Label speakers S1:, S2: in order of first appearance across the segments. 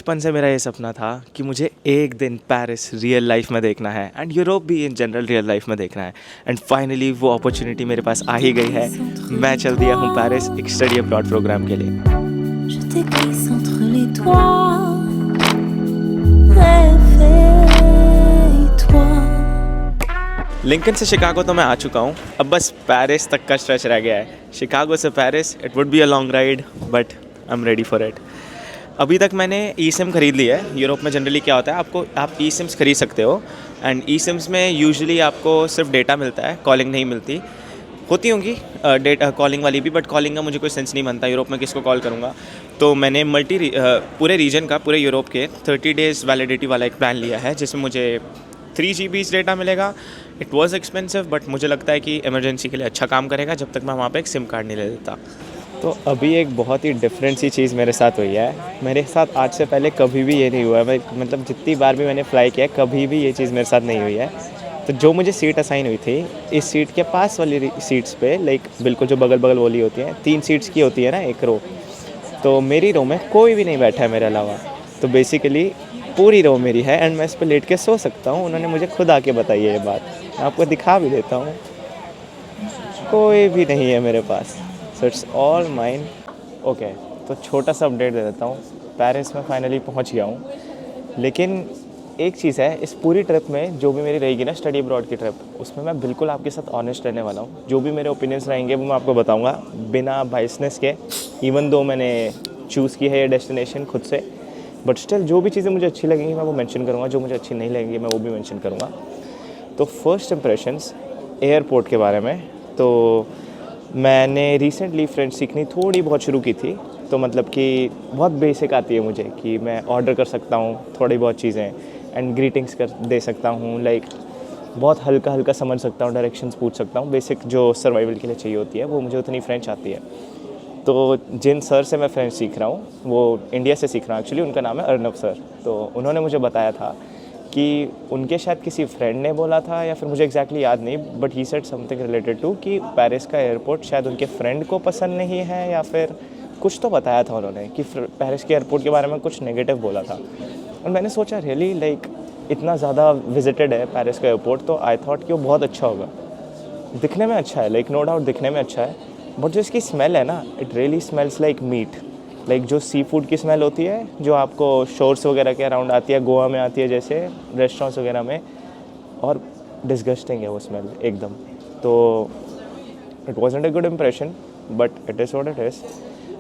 S1: बचपन से मेरा ये सपना था कि मुझे एक दिन पेरिस रियल लाइफ में देखना है एंड यूरोप भी इन जनरल रियल लाइफ में देखना है एंड फाइनली वो अपॉर्चुनिटी मेरे पास आ ही गई है। मैं चल दिया हूँ पेरिस एक स्टडी अब्रॉड प्रोग्राम के लिए।
S2: Je t'écris entre les doigts, réveille-toi.
S1: Lincoln से शिकागो तो मैं आ चुका हूँ, अब बस पेरिस तक का स्ट्रेच रह गया है। शिकागो से Paris it would be a long ride but I am ready for it. अभी तक मैंने ई सिम खरीद ली है। यूरोप में जनरली क्या होता है, आप ई सिम्स खरीद सकते हो एंड ई सिम्स में यूजुअली आपको सिर्फ डेटा मिलता है, कॉलिंग नहीं मिलती। होती होंगी डेटा कॉलिंग वाली भी, बट कॉलिंग का मुझे कोई सेंस नहीं बनता। यूरोप में किसको कॉल करूँगा, तो मैंने पूरे रीजन का, पूरे यूरोप के 30 डेज़ वैलिडिटी वाला एक प्लान लिया है जिसमें मुझे 3 GB डेटा मिलेगा। इट वॉज़ एक्सपेंसिव बट मुझे लगता है कि इमरजेंसी के लिए अच्छा काम करेगा जब तक मैं वहाँ पे एक सिम कार्ड नहीं ले लेता। तो अभी एक बहुत ही डिफरेंट सी चीज़ मेरे साथ हुई है। मेरे साथ आज से पहले कभी भी ये नहीं हुआ है। मतलब जितनी बार भी मैंने फ़्लाई किया कभी भी ये चीज़ मेरे साथ नहीं हुई है। तो जो मुझे सीट असाइन हुई थी, इस सीट के पास वाली सीट्स पे लाइक बिल्कुल जो बगल बगल वाली होती हैं, 3 सीट्स की होती है ना एक रो, तो मेरी रो में कोई भी नहीं बैठा है मेरे अलावा। तो बेसिकली पूरी रो मेरी है एंड मैं इस पर लेट के सो सकता हूँ। उन्होंने मुझे खुद आके बताई है ये बात, मैं आपको दिखा भी देता हूँ। कोई भी नहीं है मेरे पास, so it's all mine. Okay, तो छोटा सा अपडेट दे देता हूँ। पेरिस में फाइनली पहुँच गया हूँ, लेकिन एक चीज़ है, इस पूरी ट्रिप में जो भी मेरी रहेगी ना स्टडी अब्रॉड की ट्रिप, उसमें मैं बिल्कुल आपके साथ ऑनेस्ट रहने वाला हूँ। जो भी मेरे ओपिनियंस रहेंगे वो मैं आपको बताऊँगा बिना बायसनेस के। इवन दो मैंने चूज़ की है ये डेस्टिनेशन खुद से, बट स्टिल जो भी चीज़ें मुझे अच्छी लगेंगी मैं वो मेंशन करूँगा, जो मुझे अच्छी नहीं लगेंगी मैं वो भी मेंशन करूँगा। तो फर्स्ट इंप्रेशंस एयरपोर्ट के बारे में, तो मैंने रिसेंटली फ्रेंच सीखनी थोड़ी बहुत शुरू की थी, तो मतलब कि बहुत बेसिक आती है मुझे कि मैं ऑर्डर कर सकता हूँ थोड़ी बहुत चीज़ें एंड ग्रीटिंग्स कर दे सकता हूँ, लाइक बहुत हल्का हल्का समझ सकता हूँ, डायरेक्शंस पूछ सकता हूँ। बेसिक जो सर्वाइवल के लिए चाहिए होती है वो मुझे उतनी फ्रेंच आती है। तो जिन सर से मैं फ्रेंच सीख रहा हूँ वो इंडिया से सीख रहा हूँ एक्चुअली, उनका नाम है अर्नब सर। तो उन्होंने मुझे बताया था कि उनके शायद किसी फ्रेंड ने बोला था या फिर मुझे एग्जैक्टली याद नहीं, but he said something related to कि पेरिस का एयरपोर्ट शायद उनके फ्रेंड को पसंद नहीं है, या फिर कुछ तो बताया था उन्होंने कि पेरिस के एयरपोर्ट के बारे में कुछ नेगेटिव बोला था। और मैंने सोचा रियली लाइक इतना ज़्यादा विजिटेड है पेरिस का एयरपोर्ट, तो आई थॉट कि वो बहुत अच्छा होगा। दिखने में अच्छा है, लाइक नो डाउट दिखने में अच्छा है, बट जो इसकी स्मेल है ना, it really smells like meat. Like जो सी फूड की स्मेल होती है जो आपको शोर्स वगैरह के अराउंड आती है, गोवा में आती है जैसे रेस्टोरेंट्स वगैरह में, और डिस्गस्टिंग है वो स्मेल एकदम। तो it wasn't a good impression but it is what it is.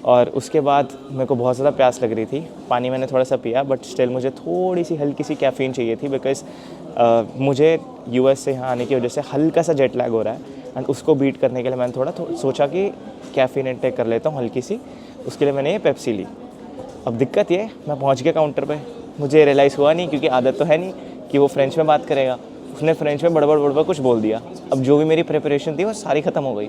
S1: और उसके बाद मेरे को बहुत ज़्यादा प्यास लग रही थी, पानी मैंने थोड़ा सा पिया, बट स्टिल मुझे थोड़ी सी हल्की सी कैफ़ीन चाहिए थी, बिकॉज़ मुझे यूएस से यहाँ आने की वजह से हल्का सा जेट लैग हो रहा है एंड उसको बीट करने के लिए मैंने थोड़ा सोचा कि कैफ़ीन इंटेक कर लेता हूँ हल्की सी। उसके लिए मैंने ये पेप्सी ली। अब दिक्कत ये, मैं पहुँच गया काउंटर पे, मुझे रियलाइज़ हुआ नहीं, क्योंकि आदत तो है नहीं कि वो फ्रेंच में बात करेगा। उसने फ्रेंच में बड़बड़ कुछ बोल दिया। अब जो भी मेरी प्रिपरेशन थी वो सारी ख़त्म हो गई।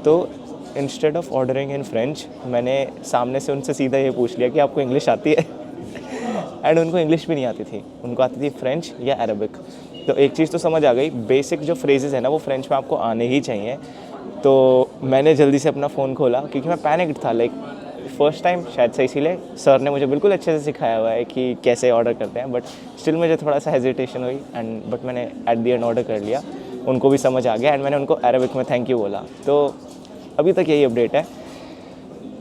S1: तो instead of ordering in French, मैंने सामने से उनसे सीधा ये पूछ लिया कि आपको इंग्लिश आती है एंड उनको इंग्लिश भी नहीं आती थी, उनको आती थी फ्रेंच या अरबिक। तो एक चीज़ तो समझ आ गई, बेसिक जो फ्रेजेस है ना वो फ्रेंच में आपको आने ही चाहिए। तो मैंने जल्दी से अपना फ़ोन खोला क्योंकि मैं पैनिक्ड था, लाइक फ़र्स्ट टाइम शायद से, इसीलिए सर ने मुझे बिल्कुल अच्छे से सिखाया हुआ है कि कैसे ऑर्डर करते हैं, बट स्टिल मुझे थोड़ा सा हेजिटेशन हुई एंड बट मैंने एट द एंड ऑर्डर कर लिया। उनको भी समझ आ गया एंड मैंने उनको अरबिक में थैंक यू बोला। तो अभी तक यही अपडेट है।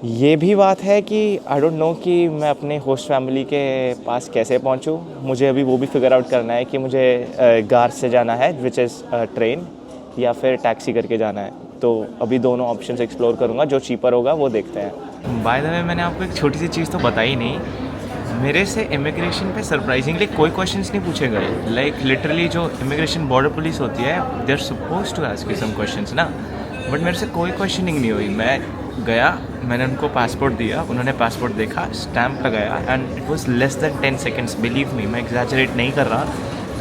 S1: ये भी बात है कि आई डोंट नो कि मैं अपने होस्ट फैमिली के पास कैसे पहुंचूं। मुझे अभी वो भी फिगर आउट करना है कि मुझे कार से जाना है विच इज़ ट्रेन, या फिर टैक्सी करके जाना है। तो अभी दोनों ऑप्शंस एक्सप्लोर करूंगा, जो चीपर होगा वो देखते हैं। बाय द वे, मैंने आपको एक छोटी सी चीज़ तो बताई नहीं, मेरे से इमिग्रेशन पे सरप्राइजिंगली कोई क्वेश्चंस नहीं पूछे गए। लाइक लिटरली जो इमिग्रेशन बॉर्डर पुलिस होती है, they are suppose to ask you some questions ना, बट मेरे से कोई क्वेश्चनिंग नहीं हुई। मैं गया, मैंने उनको पासपोर्ट दिया, उन्होंने पासपोर्ट देखा, स्टैम्प लगाया and it was less than 10 seconds. Believe me, मैं एग्जैजरेट नहीं कर रहा,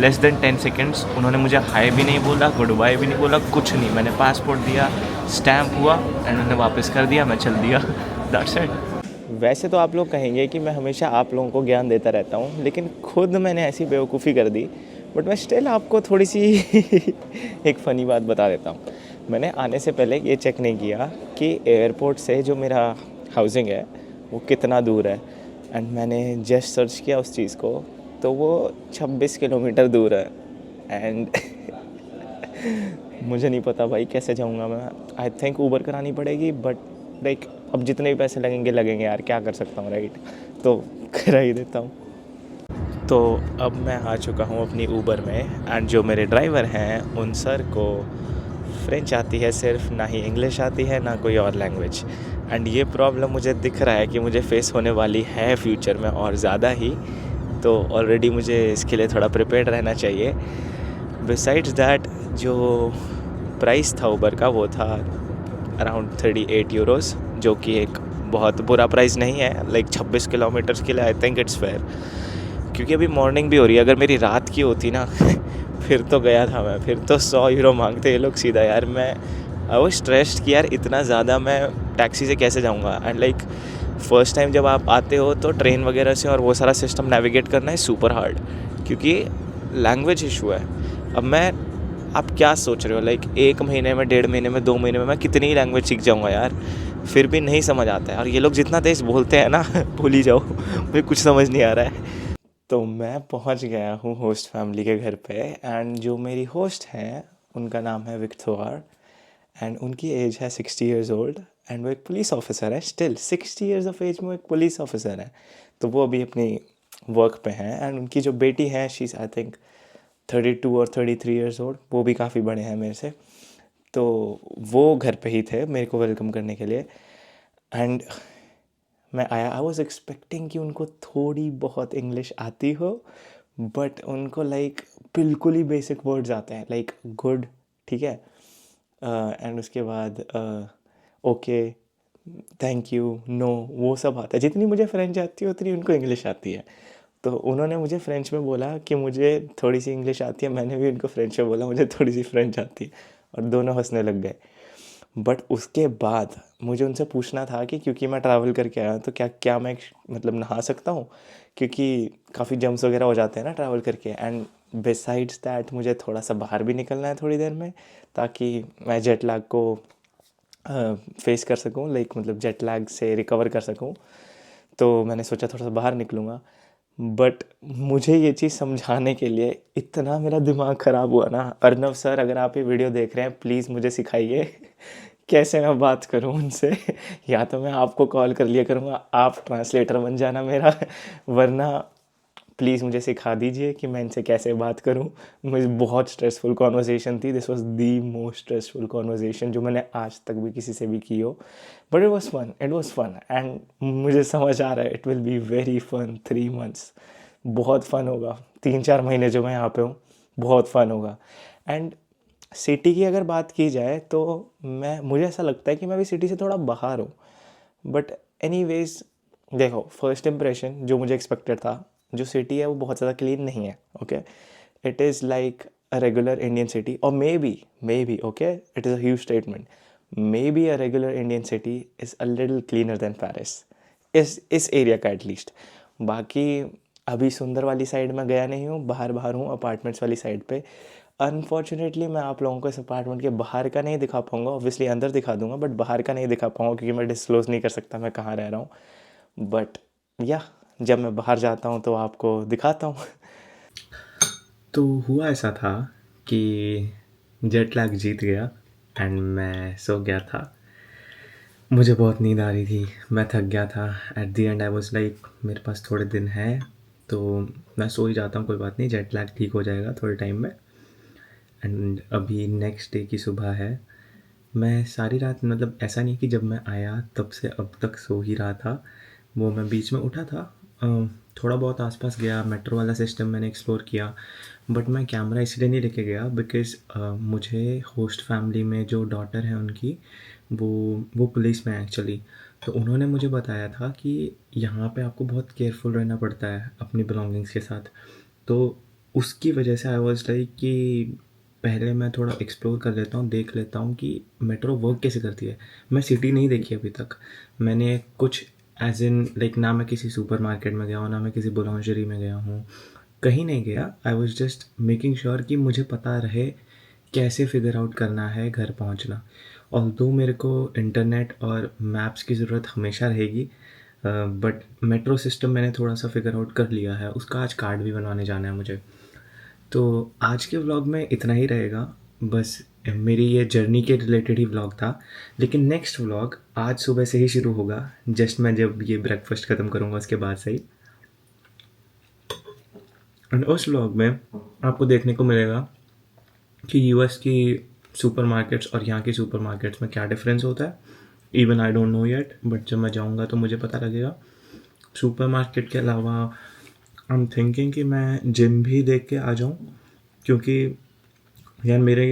S1: लेस देन 10 सेकंड्स। उन्होंने मुझे हाय भी नहीं बोला, गुड बाय भी नहीं बोला, कुछ नहीं। मैंने पासपोर्ट दिया, स्टैम्प हुआ एंड उन्होंने वापस कर दिया, मैं चल दिया, दैट्स इट। वैसे तो आप लोग कहेंगे कि मैं हमेशा आप लोगों को ज्ञान देता रहता हूँ, लेकिन खुद मैंने ऐसी बेवकूफ़ी कर दी, बट मैं स्टिल आपको थोड़ी सी एक फ़नी बात बता देता हूँ। मैंने आने से पहले ये चेक नहीं किया कि एयरपोर्ट से जो मेरा हाउसिंग है वो कितना दूर है। एंड मैंने जस्ट सर्च किया उस चीज़ को, तो वो 26 किलोमीटर दूर है। एंड मुझे नहीं पता भाई कैसे जाऊँगा मैं। आई थिंक ऊबर करानी पड़ेगी, बट लाइक अब जितने भी पैसे लगेंगे लगेंगे यार, क्या कर सकता हूँ, राइट? तो करा ही देता हूँ। तो अब मैं आ चुका हूँ अपनी ऊबर में, एंड जो मेरे ड्राइवर हैं उन सर को फ्रेंच आती है सिर्फ, ना ही इंग्लिश आती है ना कोई और लैंग्वेज। एंड ये प्रॉब्लम मुझे दिख रहा है कि मुझे फेस होने वाली है फ्यूचर में और ज़्यादा ही। तो ऑलरेडी मुझे इसके लिए थोड़ा प्रिपेयर्ड रहना चाहिए। बिसाइड्स दैट, जो प्राइस था ऊबर का वो था अराउंड 38 यूरोज़, जो कि एक बहुत बुरा प्राइस नहीं है। लाइक 26 किलोमीटर्स के लिए आई थिंक इट्स फेयर, क्योंकि अभी मॉर्निंग भी हो रही है। अगर मेरी रात की होती ना फिर तो गया था मैं, फिर तो 100 यूरो मांगते ये लोग सीधा यार। मैं आई वाज स्ट्रेस्ड कि यार इतना ज़्यादा मैं टैक्सी से कैसे जाऊँगा। एंड लाइक फ़र्स्ट टाइम जब आप आते हो तो ट्रेन वगैरह से और वो सारा सिस्टम नेविगेट करना है सुपर हार्ड, क्योंकि लैंग्वेज इशू है। अब मैं, आप क्या सोच रहे हो, लाइक 1 महीने में, 1.5 महीने में, 2 महीने में मैं कितनी लैंग्वेज सीख जाऊँगा यार? फिर भी नहीं समझ आता है। और ये लोग जितना तेज़ बोलते हैं ना भूल ही जाओ, मुझे कुछ समझ नहीं आ रहा है। तो मैं पहुंच गया हूँ होस्ट फैमिली के घर पे, एंड जो मेरी होस्ट हैं उनका नाम है विक्टोर, एंड उनकी एज है 60 ईयर्स ओल्ड, एंड वो एक पुलिस ऑफिसर है। स्टिल 60 ईयर्स ऑफ एज में वो एक पुलिस ऑफिसर है। तो वो अभी अपनी वर्क पे हैं, एंड उनकी जो बेटी है शी इज़ आई थिंक 32 और 33 ईयर्स ओल्ड, वो भी काफ़ी बड़े हैं मेरे से। तो वो घर पे ही थे मेरे को वेलकम करने के लिए। एंड मैं आया, आई वॉज एक्सपेक्टिंग कि उनको थोड़ी बहुत इंग्लिश आती हो, बट उनको लाइक बिल्कुल ही बेसिक वर्ड्स आते हैं, लाइक गुड, ठीक है, एंड उसके बाद ओके, थैंक यू, नो, वो सब आता है। जितनी मुझे फ्रेंच आती है उतनी उनको इंग्लिश आती है। तो उन्होंने मुझे फ्रेंच में बोला कि मुझे थोड़ी सी इंग्लिश आती है, मैंने भी उनको फ्रेंच में बोला मुझे थोड़ी सी फ्रेंच आती है, और दोनों हंसने लग गए। बट उसके बाद मुझे उनसे पूछना था कि क्योंकि मैं ट्रैवल करके आया हूँ तो क्या क्या मैं मतलब नहा सकता हूँ, क्योंकि काफ़ी जम्स वगैरह हो जाते हैं ना ट्रैवल करके। एंड बिसाइड्स दैट मुझे थोड़ा सा बाहर भी निकलना है थोड़ी देर में, ताकि मैं जेट लैग को फेस कर सकूँ, लाइक मतलब जेट लैग से रिकवर कर सकूँ। तो मैंने सोचा थोड़ा सा बाहर निकलूँगा। बट मुझे ये चीज़ समझाने के लिए इतना मेरा दिमाग ख़राब हुआ ना। अर्नव सर, अगर आप ये वीडियो देख रहे हैं प्लीज़ मुझे सिखाइए कैसे मैं बात करूं उनसे। या तो मैं आपको कॉल कर लिया करूँगा, आप ट्रांसलेटर बन जाना मेरा, वरना प्लीज़ मुझे सिखा दीजिए कि मैं इनसे कैसे बात करूं। मुझे बहुत स्ट्रेसफुल कॉन्वर्सेशन थी, this was the most stressful conversation जो मैंने आज तक भी किसी से भी की हो। But it was fun and मुझे समझ आ रहा है it will be very fun. 3 months बहुत फ़न होगा, 3-4 महीने जो मैं यहाँ पे हूँ बहुत फ़न होगा। एंड सिटी की अगर बात की जाए तो मुझे ऐसा लगता है कि मैं भी सिटी से थोड़ा बाहर हूँ। बट एनीवेज, देखो फर्स्ट इम्प्रेशन जो मुझे एक्सपेक्टेड था, जो सिटी है वो बहुत ज़्यादा क्लीन नहीं है, okay. It is like a regular Indian city, और may be okay, it is a huge statement, may be a regular Indian city is a little cleaner than Paris, इस एरिया का at least. बाकी अभी सुंदर वाली side में गया नहीं हूँ, बाहर बाहर हूँ अपार्टमेंट्स वाली साइड पे। अनफॉर्चुनेटली मैं आप लोगों को इस अपार्टमेंट के बाहर का नहीं दिखा पाऊँगा, ऑब्वियसली अंदर दिखा दूंगा बट बाहर का नहीं दिखा पाऊँगा, क्योंकि मैं डिस्क्लोज़ नहीं कर सकता मैं कहाँ रह रहा हूँ। बट या जब मैं बाहर जाता हूँ तो आपको दिखाता हूँ। तो हुआ ऐसा था कि जेट लैग जीत गया एंड मैं सो गया था। मुझे बहुत नींद आ रही थी, मैं थक गया था। At the and I was like मेरे पास थोड़े दिन हैं तो मैं सो ही जाता हूँ, कोई बात नहीं, जेट लैग ठीक हो जाएगा थोड़े टाइम में। एंड अभी नेक्स्ट डे की सुबह है। मैं सारी रात, मतलब ऐसा नहीं कि जब मैं आया तब से अब तक सो ही रहा था, वो मैं बीच में उठा था, थोड़ा बहुत आसपास गया, मेट्रो वाला सिस्टम मैंने एक्सप्लोर किया। बट मैं कैमरा इसलिए नहीं लेके गया बिकॉज़ मुझे होस्ट फैमिली में जो डॉटर है उनकी, वो पुलिस में है एक्चुअली। तो उन्होंने मुझे बताया था कि यहाँ पे आपको बहुत केयरफुल रहना पड़ता है अपनी बिलोंगिंग्स के साथ। तो उसकी वजह से आई वाज लाइक कि पहले मैं थोड़ा एक्सप्लोर कर लेता हूँ, देख लेता हूँ कि मेट्रो वर्क कैसे करती है। मैं सिटी नहीं देखी अभी तक, मैंने कुछ एज इन लाइक ना मैं किसी सुपरमार्केट में गया हूँ, ना मैं किसी बुलंजरी में गया हूँ, कहीं नहीं गया। I was just making sure कि मुझे पता रहे कैसे फिगर आउट करना है घर पहुँचना। ऑल्दो मेरे को इंटरनेट और मैप्स की ज़रूरत हमेशा रहेगी, बट मेट्रो सिस्टम मैंने थोड़ा सा फिगर आउट कर लिया है, उसका आज कार्ड भी बनवाने जाना है मुझे। तो आज के व्लॉग में इतना ही रहेगा, बस मेरी ये जर्नी के रिलेटेड ही व्लॉग था। लेकिन नेक्स्ट व्लॉग आज सुबह से ही शुरू होगा, जस्ट मैं जब ये ब्रेकफास्ट ख़त्म करूँगा उसके बाद से ही। एंड उस व्लॉग में आपको देखने को मिलेगा कि यूएस की सुपरमार्केट्स और यहाँ की सुपरमार्केट्स में क्या डिफरेंस होता है। Even I don't know yet, but जब मैं जाऊँगा तो मुझे पता लगेगा। सुपरमार्केट के अलावा आई एम थिंकिंग कि मैं जिम भी देख के आ जाऊँ, क्योंकि यार मेरे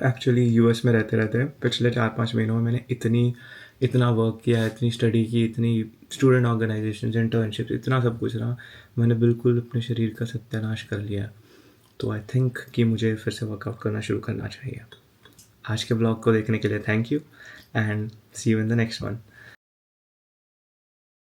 S1: एक्चुअली यूएस में रहते रहते पिछले 4-5 महीनों में मैंने इतना वर्क किया है, इतनी स्टडी की, इतनी स्टूडेंट ऑर्गेनाइजेशन, इंटर्नशिप, इतना सब कुछ रहा, मैंने बिल्कुल अपने शरीर का सत्यानाश कर लिया है। तो आई थिंक कि मुझे फिर से वर्कआउट करना शुरू करना चाहिए। आज के ब्लॉग को देखने के लिए thank you and see you in the next one.